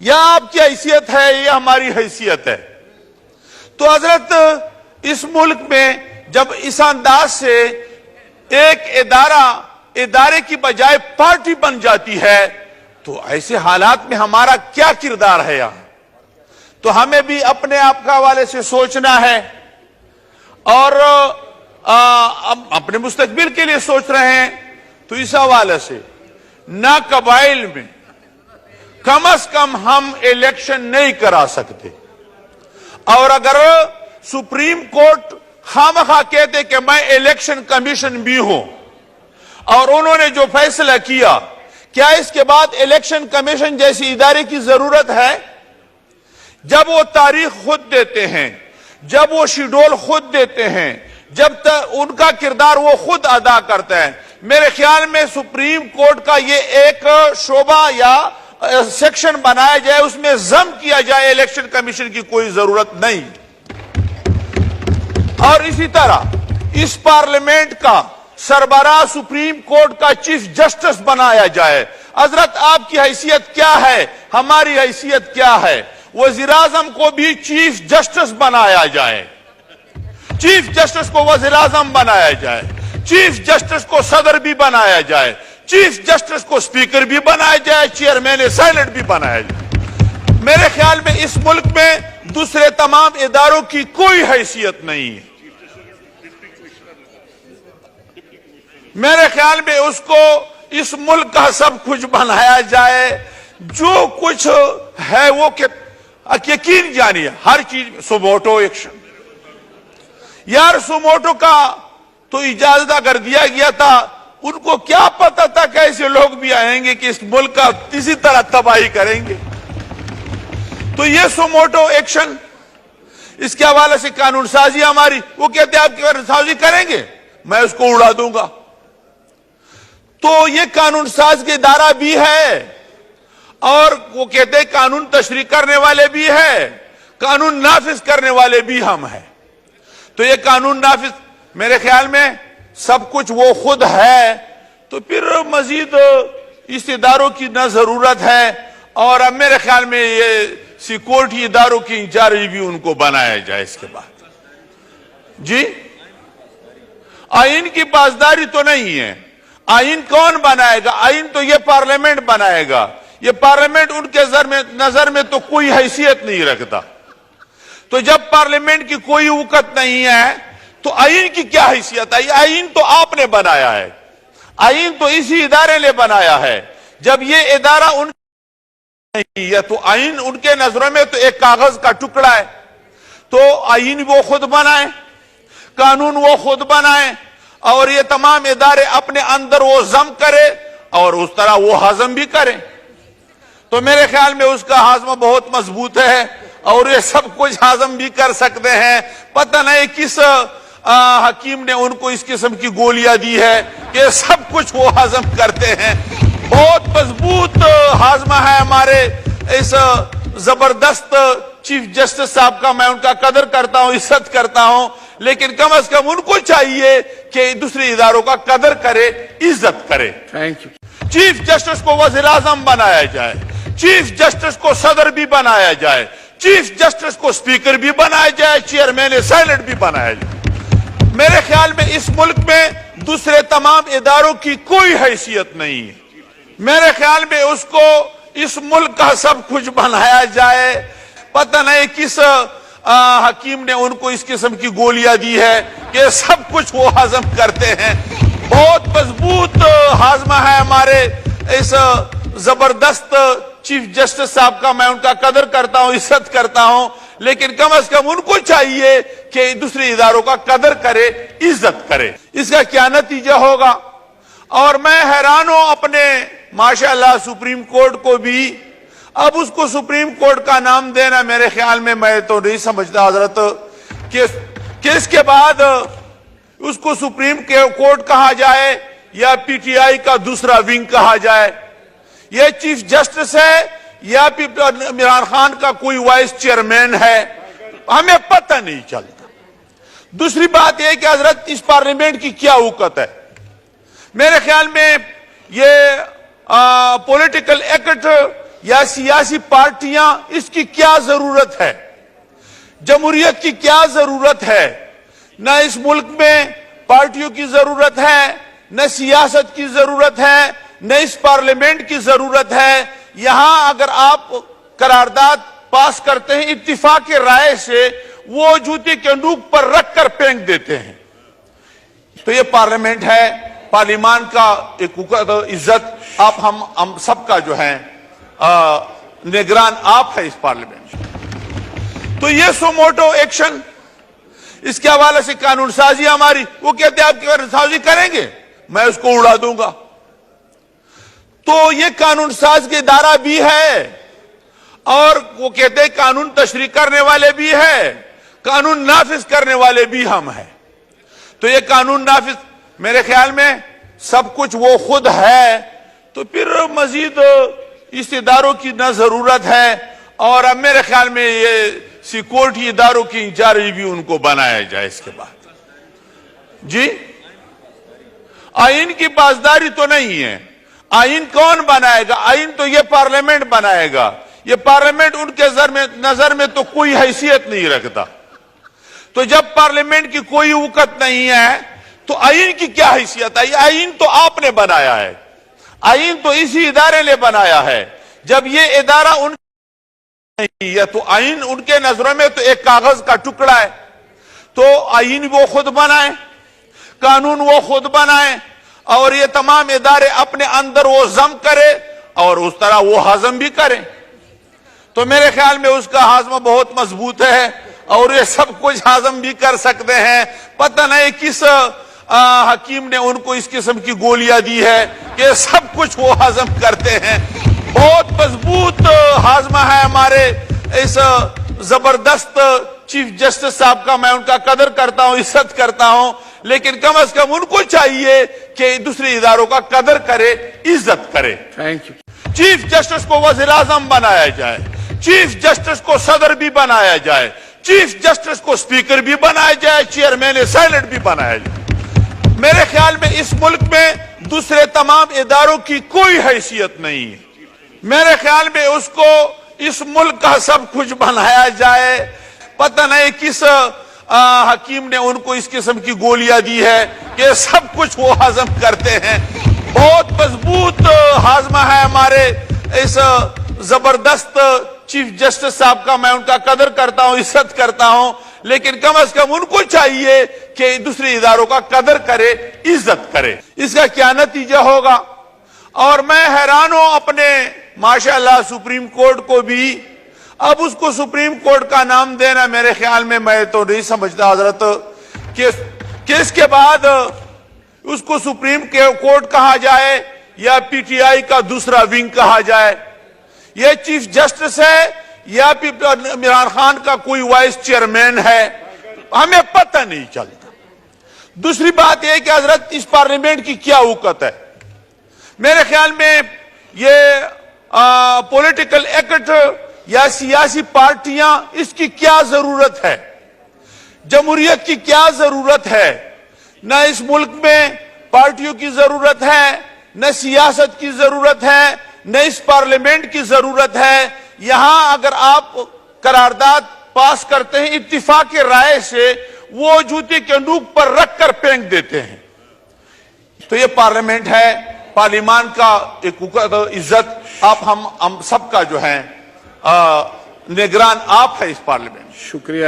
یا آپ کی حیثیت ہے یا ہماری حیثیت ہے. تو حضرت اس ملک میں جب اس انداز سے ایک ادارے کی بجائے پارٹی بن جاتی ہے تو ایسے حالات میں ہمارا کیا کردار ہے یہاں. تو ہمیں بھی اپنے آپ کا حوالے سے سوچنا ہے اور اپنے مستقبل کے لیے سوچ رہے ہیں. تو اس حوالے سے نہ قبائل میں کم از کم ہم الیکشن نہیں کرا سکتے. اور اگر سپریم کورٹ خامخواہ کہتے کہ میں الیکشن کمیشن بھی ہوں اور انہوں نے جو فیصلہ کیا، کیا اس کے بعد الیکشن کمیشن جیسی ادارے کی ضرورت ہے؟ جب وہ تاریخ خود دیتے ہیں، جب وہ شیڈول خود دیتے ہیں، جب ان کا کردار وہ خود ادا کرتے ہیں، میرے خیال میں سپریم کورٹ کا یہ ایک شعبہ یا سیکشن بنایا جائے، اس میں ضم کیا جائے الیکشن کمیشن کی کوئی ضرورت نہیں. اور اسی طرح اس پارلیمنٹ کا سربراہ سپریم کورٹ کا چیف جسٹس بنایا جائے. حضرت آپ کی حیثیت کیا ہے، ہماری حیثیت کیا ہے؟ وزیر اعظم کو بھی چیف جسٹس بنایا جائے، چیف جسٹس کو وزیر اعظم بنایا جائے، چیف جسٹس کو صدر بھی بنایا جائے، چیف جسٹس کو سپیکر بھی بنایا جائے، چیئرمین سینٹ بھی بنایا جائے. میرے خیال میں اس ملک میں دوسرے تمام اداروں کی کوئی حیثیت نہیں ہے. میرے خیال میں اس کو اس ملک کا سب کچھ بنایا جائے، جو کچھ ہے وہ یقین جانیے ہر چیز میں سوموٹو ایکشن. یار سوموٹو کا تو اجازت اگر دیا گیا تھا، ان کو کیا پتا تھا کہ ایسے لوگ بھی آئیں گے کہ اس ملک کا کسی طرح تباہی کریں گے. تو یہ سوموٹو ایکشن، اس کے حوالے سے قانون سازی ہماری، وہ کہتے ہیں آپ کی قانون سازی کریں گے میں اس کو اڑا دوں گا. تو یہ قانون ساز کے ادارہ بھی ہے اور وہ کہتے ہیں قانون تشریح کرنے والے بھی ہے، قانون نافذ کرنے والے بھی ہم ہیں. تو یہ قانون نافذ میرے خیال میں سب کچھ وہ خود ہے، تو پھر مزید اس اداروں کی نہ ضرورت ہے. اور اب میرے خیال میں یہ سیکورٹی اداروں کی انچارج بھی ان کو بنایا جائے. اس کے بعد جی آئین کی پاسداری تو نہیں ہے. آئین کون بنائے گا؟ آئین تو یہ پارلیمنٹ بنائے گا. یہ پارلیمنٹ ان کے نظر میں تو کوئی حیثیت نہیں رکھتا. تو جب پارلیمنٹ کی کوئی وقت نہیں ہے تو آئین کی کیا حیثیت ہے؟ آئین تو آپ نے بنایا ہے، آئین تو اسی ادارے نے بنایا ہے. جب یہ ادارہ ان نہیں ہے تو آئین ان کے نظروں میں تو ایک کاغذ کا ٹکڑا ہے. تو آئین وہ خود بنائے، قانون وہ خود بنائے اور یہ تمام ادارے اپنے اندر وہ ضم کرے اور اس طرح وہ ہضم بھی کرے. تو میرے خیال میں اس کا ہاضمہ بہت مضبوط ہے اور یہ سب کچھ ہضم بھی کر سکتے ہیں. پتہ نہیں کس حکیم نے ان کو اس قسم کی گولیاں دی ہے کہ سب کچھ وہ ہضم کرتے ہیں. بہت مضبوط ہاضمہ ہے ہمارے اس زبردست چیف جسٹس صاحب کا. میں ان کا قدر کرتا ہوں، عزت کرتا ہوں، لیکن کم از کم ان کو چاہیے کہ دوسرے اداروں کا قدر کرے، عزت کرے. Thank you. چیف جسٹس کو وزیر اعظم بنایا جائے، چیف جسٹس کو صدر بھی بنایا جائے، چیف جسٹس کو سپیکر بھی بنایا جائے، چیئرمین سینٹ بھی بنایا جائے. میرے خیال میں اس ملک میں دوسرے تمام اداروں کی کوئی حیثیت نہیں ہے. میرے خیال میں اس کو اس ملک کا سب کچھ بنایا جائے. پتہ نہیں کس حکیم نے ان کو اس قسم کی گولیاں دی ہے کہ سب کچھ وہ ہضم کرتے ہیں. بہت مضبوط ہاضمہ ہے ہمارے اس زبردست چیف جسٹس صاحب کا. میں ان کا قدر کرتا ہوں، عزت کرتا ہوں، لیکن کم از کم ان کو چاہیے کہ دوسرے اداروں کا قدر کرے، عزت کرے. اس کا کیا نتیجہ ہوگا؟ اور میں حیران ہوں اپنے ماشاءاللہ سپریم کورٹ کو بھی. اب اس کو سپریم کورٹ کا نام دینا میرے خیال میں تو نہیں سمجھتا حضرت کہ اس کے بعد اس کو سپریم کورٹ کہا جائے یا پی ٹی آئی کا دوسرا ونگ کہا جائے. یہ چیف جسٹس ہے یا پھر عمران خان کا کوئی وائس چیئرمین ہے، ہمیں پتہ نہیں چلتا. دوسری بات یہ کہ حضرت اس پارلیمنٹ کی کیا وقت ہے. میرے خیال میں یہ پولیٹیکل ایکٹ یا سیاسی پارٹیاں اس کی کیا ضرورت ہے؟ جمہوریت کی کیا ضرورت ہے؟ نہ اس ملک میں پارٹیوں کی ضرورت ہے، نہ سیاست کی ضرورت ہے، نہ اس پارلیمنٹ کی ضرورت ہے۔ یہاں اگر آپ قرارداد پاس کرتے ہیں اتفاق رائے سے، وہ جوتے کے نوک پر رکھ کر پھینک دیتے ہیں۔ تو یہ پارلیمنٹ ہے، پارلیمان کا ایک عزت آپ ہم سب کا جو ہے نگران آپ ہے اس پارلیمنٹ۔ تو یہ سو موٹو ایکشن، اس کے حوالے سے قانون سازی ہماری، وہ کہتے ہیں آپ قانون سازی کریں گے، میں اس کو اڑا دوں گا۔ تو یہ قانون ساز کے ادارہ بھی ہے، اور وہ کہتے ہیں قانون تشریح کرنے والے بھی ہے، قانون نافذ کرنے والے بھی ہم ہیں۔ تو یہ قانون نافذ میرے خیال میں سب کچھ وہ خود ہے، تو پھر مزید اس اداروں کی نہ ضرورت ہے، اور اب میرے خیال میں یہ سیکورٹی اداروں کی انچارج بھی ان کو بنایا جائے اس کے بعد۔ جی آئین کی پاسداری تو نہیں ہے، آئین کون بنائے گا؟ آئین تو یہ پارلیمنٹ بنائے گا۔ یہ پارلیمنٹ ان کے نظر میں تو کوئی حیثیت نہیں رکھتا۔ تو جب پارلیمنٹ کی کوئی وقت نہیں ہے تو آئین کی کیا حیثیت ہے؟ آئین تو آپ نے بنایا ہے، آئین تو اسی ادارے نے بنایا ہے۔ جب یہ ادارہ ان نہیں ہے تو آئین ان کے نظروں میں تو ایک کاغذ کا ٹکڑا ہے۔ تو آئین وہ خود بنائے، قانون وہ خود بنائے، اور یہ تمام ادارے اپنے اندر وہ ضم کرے اور اس طرح وہ ہضم بھی کرے۔ تو میرے خیال میں اس کا ہاضمہ بہت مضبوط ہے، اور یہ سب کچھ ہضم بھی کر سکتے ہیں۔ پتہ نہیں کس حکیم نے ان کو اس قسم کی گولیاں دی ہے کہ سب کچھ وہ ہضم کرتے ہیں۔ بہت مضبوط ہاضمہ ہے ہمارے اس زبردست چیف جسٹس صاحب کا، میں ان کا قدر کرتا ہوں، عزت کرتا ہوں، لیکن کم از کم ان کو چاہیے کہ دوسرے اداروں کا قدر کرے، عزت کرے۔ چیف جسٹس کو وزیر اعظم بنایا جائے، چیف جسٹس کو صدر بھی بنایا جائے، چیف جسٹس کو سپیکر بھی بنایا جائے، چیئرمین سینٹ بھی بنایا جائے۔ میرے خیال میں اس ملک میں دوسرے تمام اداروں کی کوئی حیثیت نہیں ہے۔ میرے خیال میں اس کو اس ملک کا سب کچھ بنایا جائے۔ پتہ نہیں کس حکیم نے ان کو اس قسم کی گولیاں دی ہے کہ سب کچھ وہ ہضم کرتے ہیں۔ بہت مضبوط ہاضمہ ہے ہمارے اس زبردست چیف جسٹس صاحب کا، میں ان کا قدر کرتا ہوں، عزت کرتا ہوں، لیکن کم از کم ان کو چاہیے کہ دوسرے اداروں کا قدر کرے، عزت کرے۔ اس کا کیا نتیجہ ہوگا؟ اور میں حیران ہوں اپنے ماشاءاللہ سپریم کورٹ کو بھی، اب اس کو سپریم کورٹ کا نام دینا میرے خیال میں تو نہیں سمجھتا حضرت کہ اس کے بعد اس کو سپریم کورٹ کہا جائے یا پی ٹی آئی کا دوسرا ونگ کہا جائے۔ یہ چیف جسٹس ہے یا پھر عمران خان کا کوئی وائس چیئرمین ہے، ہمیں پتہ نہیں چلتا۔ دوسری بات یہ کہ حضرت اس پارلیمنٹ کی کیا وقت ہے؟ میرے خیال میں یہ پولیٹیکل ایکٹ یا سیاسی پارٹیاں اس کی کیا ضرورت ہے؟ جمہوریت کی کیا ضرورت ہے؟ نہ اس ملک میں پارٹیوں کی ضرورت ہے، نہ سیاست کی ضرورت ہے، نہ اس پارلیمنٹ کی ضرورت ہے۔ یہاں اگر آپ قرارداد پاس کرتے ہیں اتفاق رائے سے، وہ جوتے کے نوک پر رکھ کر پھینک دیتے ہیں۔ تو یہ پارلیمنٹ ہے، پارلیمان کا ایک عزت آپ ہم سب کا جو ہے نگران آپ ہے اس پارلیمنٹ۔ شکریہ۔